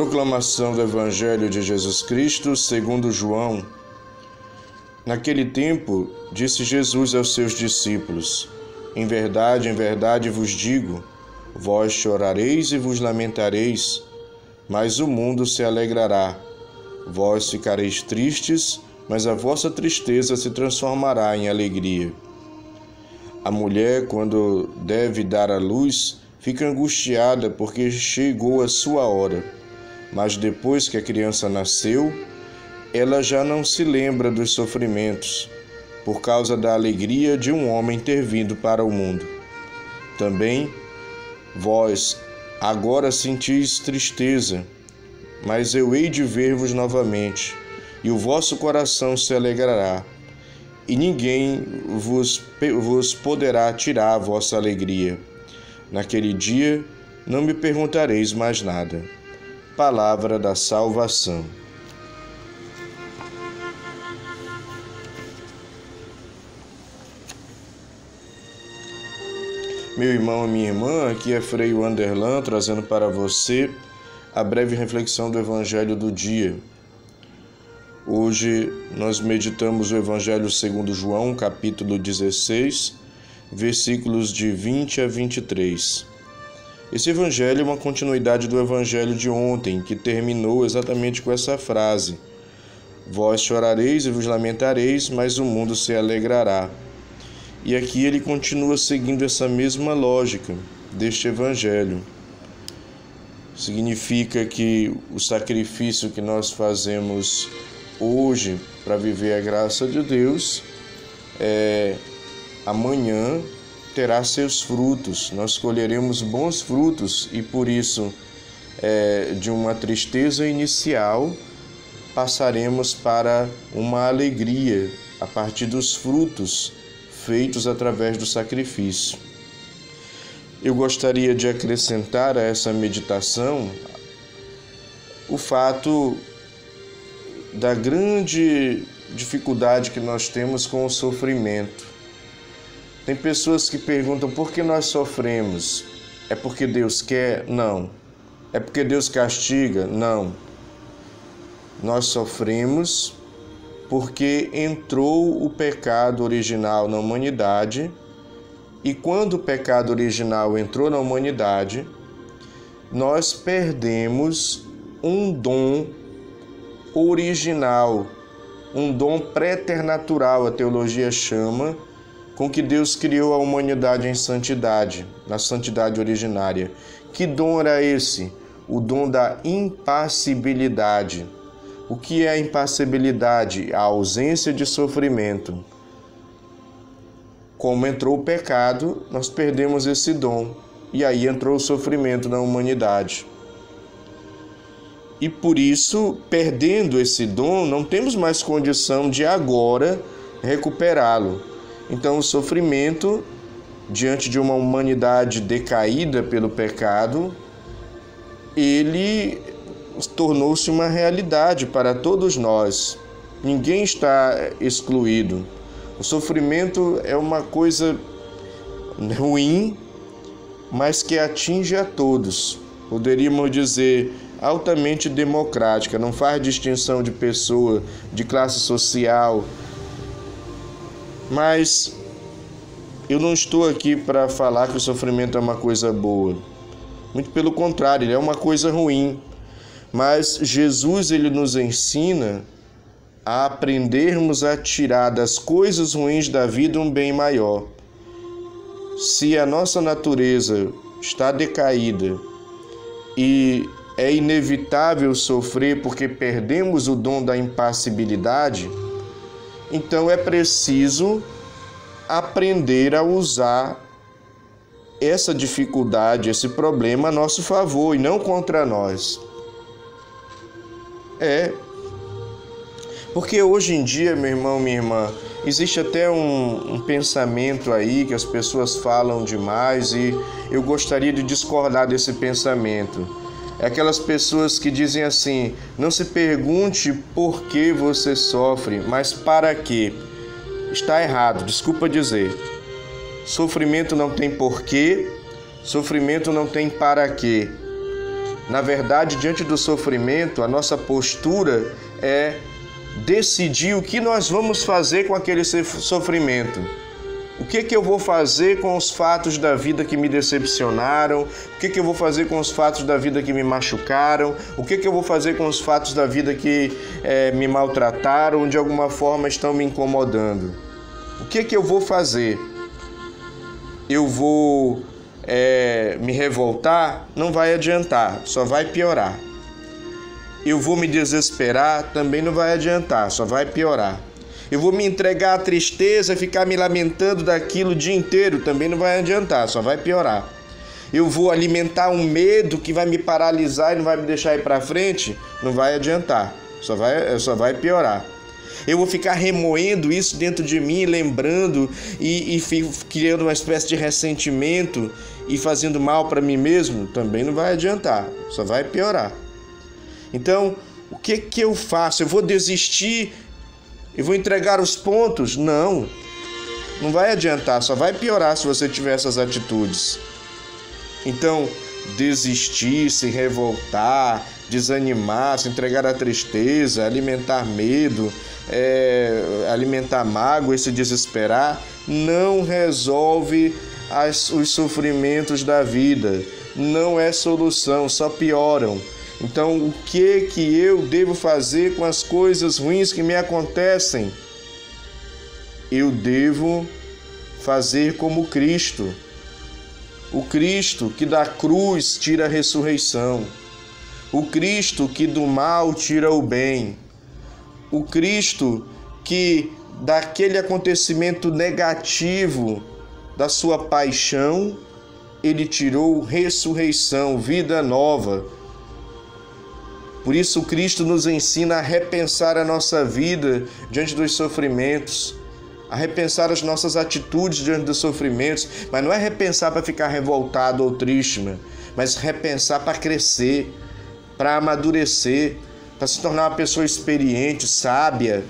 Proclamação do Evangelho de Jesus Cristo segundo João. Naquele tempo, disse Jesus aos seus discípulos: em verdade vos digo, vós chorareis e vos lamentareis, mas o mundo se alegrará. Vós ficareis tristes, mas a vossa tristeza se transformará em alegria. A mulher, quando deve dar à luz, fica angustiada porque chegou a sua hora. Mas depois que a criança nasceu, ela já não se lembra dos sofrimentos, por causa da alegria de um homem ter vindo para o mundo. Também vós agora sentis tristeza, mas eu hei de ver-vos novamente, e o vosso coração se alegrará, e ninguém vos poderá tirar a vossa alegria. Naquele dia não me perguntareis mais nada. Palavra da salvação. Meu irmão e minha irmã, aqui é Frei Wanderlan, trazendo para você a breve reflexão do Evangelho do dia. Hoje nós meditamos o Evangelho segundo João, capítulo 16, versículos de 20 a 23. Esse Evangelho é uma continuidade do Evangelho de ontem, que terminou exatamente com essa frase: vós chorareis e vos lamentareis, mas o mundo se alegrará. E aqui ele continua seguindo essa mesma lógica deste Evangelho. Significa que o sacrifício que nós fazemos hoje para viver a graça de Deus, amanhã terá seus frutos. Nós colheremos bons frutos e por isso, de uma tristeza inicial, passaremos para uma alegria a partir dos frutos feitos através do sacrifício. Eu gostaria de acrescentar a essa meditação o fato da grande dificuldade que nós temos com o sofrimento. Tem pessoas que perguntam por que nós sofremos. É porque Deus quer? Não. É porque Deus castiga? Não. Nós sofremos porque entrou o pecado original na humanidade, e quando o pecado original entrou na humanidade, nós perdemos um dom original, um dom préternatural, a teologia chama, com que Deus criou a humanidade em santidade, na santidade originária. Que dom era esse? O dom da impassibilidade. O que é a impassibilidade? A ausência de sofrimento. Como entrou o pecado, nós perdemos esse dom, e aí entrou o sofrimento na humanidade. E por isso, perdendo esse dom, não temos mais condição de agora recuperá-lo. Então, o sofrimento, diante de uma humanidade decaída pelo pecado, ele tornou-se uma realidade para todos nós. Ninguém está excluído. O sofrimento é uma coisa ruim, mas que atinge a todos. Poderíamos dizer altamente democrática, não faz distinção de pessoa, de classe social. Mas eu não estou aqui para falar que o sofrimento é uma coisa boa. Muito pelo contrário, ele é uma coisa ruim. Mas Jesus, ele nos ensina a aprendermos a tirar das coisas ruins da vida um bem maior. Se a nossa natureza está decaída e é inevitável sofrer porque perdemos o dom da impassibilidade, então é preciso aprender a usar essa dificuldade, esse problema a nosso favor e não contra nós. Porque hoje em dia, meu irmão, minha irmã, existe até um pensamento aí que as pessoas falam demais e eu gostaria de discordar desse pensamento. É aquelas pessoas que dizem assim: não se pergunte por que você sofre, mas para quê. Está errado, desculpa dizer. Sofrimento não tem porquê, sofrimento não tem para quê. Na verdade, diante do sofrimento, a nossa postura é decidir o que nós vamos fazer com aquele sofrimento. O que eu vou fazer com os fatos da vida que me decepcionaram? O que eu vou fazer com os fatos da vida que me machucaram? O que eu vou fazer com os fatos da vida que me maltrataram, de alguma forma estão me incomodando? O que eu vou fazer? Eu vou me revoltar? Não vai adiantar, só vai piorar. Eu vou me desesperar? Também não vai adiantar, só vai piorar. Eu vou me entregar à tristeza, ficar me lamentando daquilo o dia inteiro, também não vai adiantar, só vai piorar. Eu vou alimentar um medo que vai me paralisar e não vai me deixar ir para frente, não vai adiantar, só vai piorar. Eu vou ficar remoendo isso dentro de mim, lembrando e criando uma espécie de ressentimento e fazendo mal para mim mesmo, também não vai adiantar, só vai piorar. Então, o que eu faço? Eu vou desistir? Eu vou entregar os pontos? Não vai adiantar, só vai piorar se você tiver essas atitudes. Então, desistir, se revoltar, desanimar, se entregar à tristeza, alimentar medo, alimentar mágoa e se desesperar, não resolve os sofrimentos da vida, não é solução, só pioram. Então, o que eu devo fazer com as coisas ruins que me acontecem? Eu devo fazer como Cristo. O Cristo que da cruz tira a ressurreição. O Cristo que do mal tira o bem. O Cristo que daquele acontecimento negativo da sua paixão, ele tirou ressurreição, vida nova. Por isso, Cristo nos ensina a repensar a nossa vida diante dos sofrimentos, a repensar as nossas atitudes diante dos sofrimentos, mas não é repensar para ficar revoltado ou triste, mas repensar para crescer, para amadurecer, para se tornar uma pessoa experiente, sábia,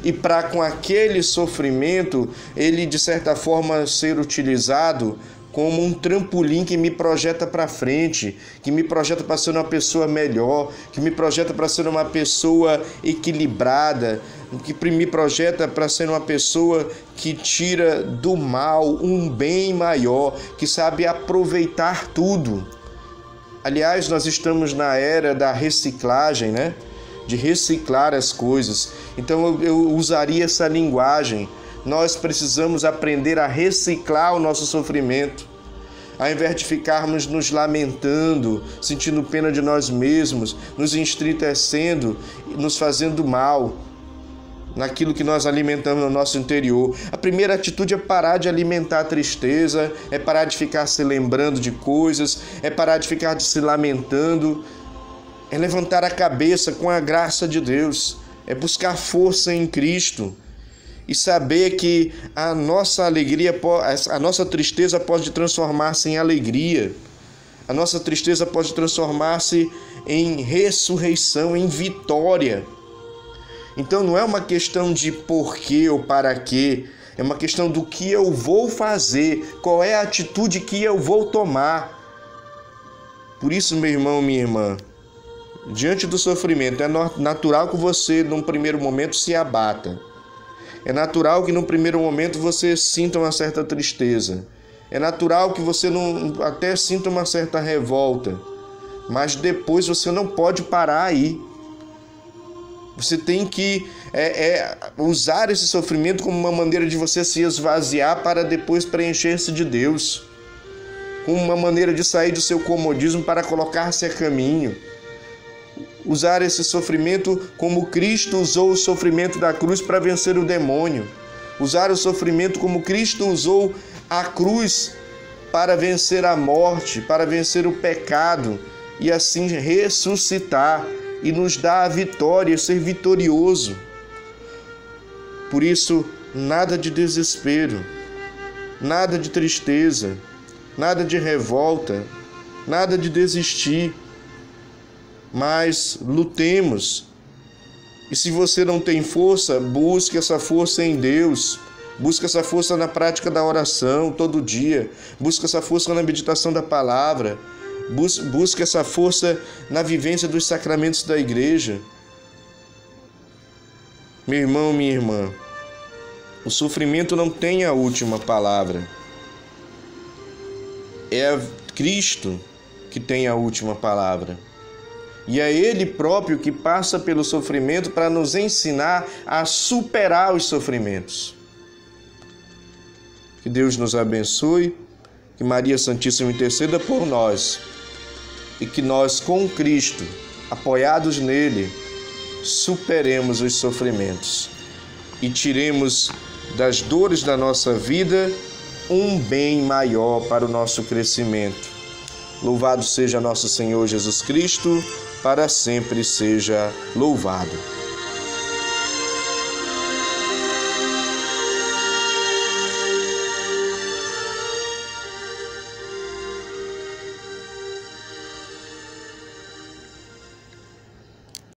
e para com aquele sofrimento, ele de certa forma ser utilizado como um trampolim que me projeta para frente, que me projeta para ser uma pessoa melhor, que me projeta para ser uma pessoa equilibrada, que me projeta para ser uma pessoa que tira do mal um bem maior, que sabe aproveitar tudo. Aliás, nós estamos na era da reciclagem, né? De reciclar as coisas. Então eu usaria essa linguagem. Nós precisamos aprender a reciclar o nosso sofrimento, ao invés de ficarmos nos lamentando, sentindo pena de nós mesmos, nos entristecendo, nos fazendo mal naquilo que nós alimentamos no nosso interior. A primeira atitude é parar de alimentar a tristeza, é parar de ficar se lembrando de coisas, é parar de ficar se lamentando, é levantar a cabeça com a graça de Deus, é buscar força em Cristo. E saber que a nossa alegria, a nossa tristeza pode transformar-se em alegria. A nossa tristeza pode transformar-se em ressurreição, em vitória. Então não é uma questão de porquê ou para quê. É uma questão do que eu vou fazer. Qual é a atitude que eu vou tomar. Por isso, meu irmão, minha irmã, diante do sofrimento, é natural que você, num primeiro momento, se abata. É natural que no primeiro momento você sinta uma certa tristeza. É natural que você até sinta uma certa revolta. Mas depois você não pode parar aí. Você tem que usar esse sofrimento como uma maneira de você se esvaziar para depois preencher-se de Deus. Como uma maneira de sair do seu comodismo para colocar-se a caminho. Usar esse sofrimento como Cristo usou o sofrimento da cruz para vencer o demônio. Usar o sofrimento como Cristo usou a cruz para vencer a morte, para vencer o pecado e assim ressuscitar e nos dar a vitória, ser vitorioso. Por isso, nada de desespero, nada de tristeza, nada de revolta, nada de desistir. Mas lutemos. E se você não tem força, busque essa força em Deus. Busque essa força na prática da oração todo dia. Busque essa força na meditação da palavra. Busca essa força na vivência dos sacramentos da igreja. Meu irmão, minha irmã, o sofrimento não tem a última palavra. É Cristo que tem a última palavra. E é Ele próprio que passa pelo sofrimento para nos ensinar a superar os sofrimentos. Que Deus nos abençoe, que Maria Santíssima interceda por nós e que nós, com Cristo, apoiados nele, superemos os sofrimentos e tiremos das dores da nossa vida um bem maior para o nosso crescimento. Louvado seja nosso Senhor Jesus Cristo, para sempre seja louvado.